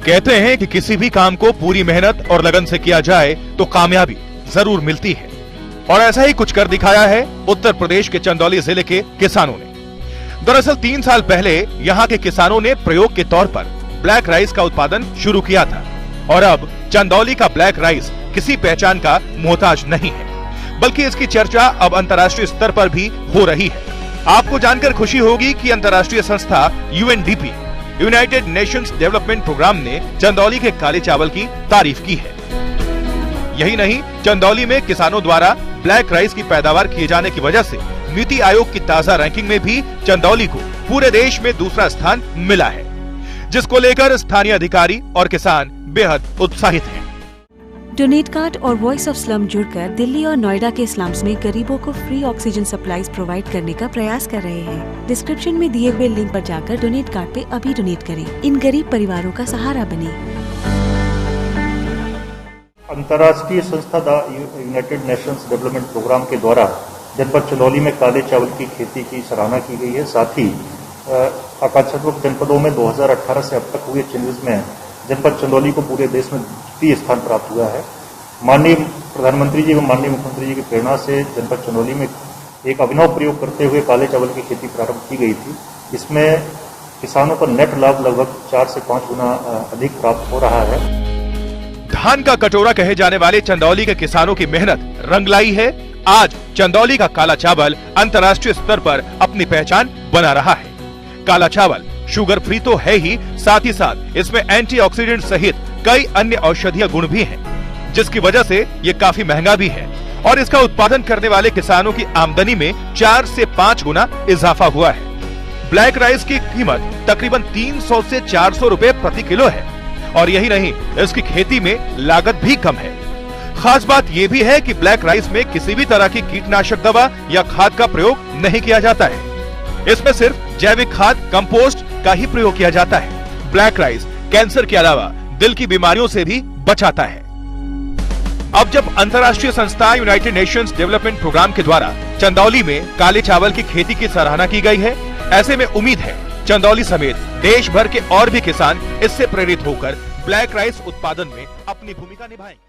कहते हैं कि किसी भी काम को पूरी मेहनत और लगन से किया जाए तो कामयाबी जरूर मिलती है, और ऐसा ही कुछ कर दिखाया है उत्तर प्रदेश के चंदौली जिले के किसानों ने। दरअसल 3 साल पहले यहाँ के किसानों ने प्रयोग के तौर पर ब्लैक राइस का उत्पादन शुरू किया था, और अब चंदौली का ब्लैक राइस किसी पहचान का मोहताज नहीं है, बल्कि इसकी चर्चा अब अंतर्राष्ट्रीय स्तर पर भी हो रही है। आपको जानकर खुशी होगी कि अंतर्राष्ट्रीय संस्था UNDP United Nations Development Programme ने चंदौली के काले चावल की तारीफ की है। यही नहीं, चंदौली में किसानों द्वारा ब्लैक राइस की पैदावार किए जाने की वजह से नीति आयोग की ताजा रैंकिंग में भी चंदौली को पूरे देश में दूसरा स्थान मिला है, जिसको लेकर स्थानीय अधिकारी और किसान बेहद उत्साहित हैं। डोनेट कार्ड और वॉइस ऑफ स्लम जुड़कर दिल्ली और नोएडा के स्लम्स में गरीबों को फ्री ऑक्सीजन सप्लाईज प्रोवाइड करने का प्रयास कर रहे हैं। डिस्क्रिप्शन में दिए हुए लिंक पर जाकर डोनेट कार्ड पे अभी डोनेट करें। इन गरीब परिवारों का सहारा बने। अंतर्राष्ट्रीय संस्था यूनाइटेड नेशंस डेवलपमेंट प्रोग्राम के द्वारा जनपद चंदौली में काले चावल की खेती की सराहना की गई है। साथ ही आकांक्षात्मक जनपदों में 2018 से अब तक हुए चेंजेस में जनपद चंदौली को पूरे देश में द्वितीय स्थान प्राप्त हुआ है। माननीय प्रधानमंत्री जी एवं माननीय मुख्यमंत्री जी की प्रेरणा से जनपद चंदौली में एक अभिनव प्रयोग करते हुए काले चावल की खेती प्रारंभ की गई थी। इसमें किसानों को नेट लाभ लगभग 4 से 5 गुना अधिक प्राप्त हो रहा है। धान का कटोरा कहे जाने वाले चंदौली के किसानों की मेहनत रंग लाई है। आज चंदौली का काला चावल अंतर्राष्ट्रीय स्तर पर अपनी पहचान बना रहा है। काला चावल शुगर फ्री तो है ही, साथ ही साथ इसमें एंटीऑक्सीडेंट सहित कई अन्य औषधीय गुण भी हैं, जिसकी वजह से ये काफी महंगा भी है, और इसका उत्पादन करने वाले किसानों की आमदनी में 4 से 5 गुना इजाफा हुआ है। ब्लैक राइस की कीमत तकरीबन 300 से 400 रुपए प्रति किलो है, और यही नहीं, इसकी खेती में लागत भी कम है। खास बात यह भी है कि ब्लैक राइस में किसी भी तरह की कीटनाशक दवा या खाद का प्रयोग नहीं किया जाता है। इसमें सिर्फ जैविक खाद, कंपोस्ट का ही प्रयोग किया जाता है। ब्लैक राइस कैंसर के अलावा दिल की बीमारियों से भी बचाता है। अब जब अंतर्राष्ट्रीय संस्था यूनाइटेड नेशंस डेवलपमेंट प्रोग्राम के द्वारा चंदौली में काले चावल की खेती की सराहना की गई है, ऐसे में उम्मीद है चंदौली समेत देश भर के और भी किसान इससे प्रेरित होकर ब्लैक राइस उत्पादन में अपनी भूमिका निभाएंगे।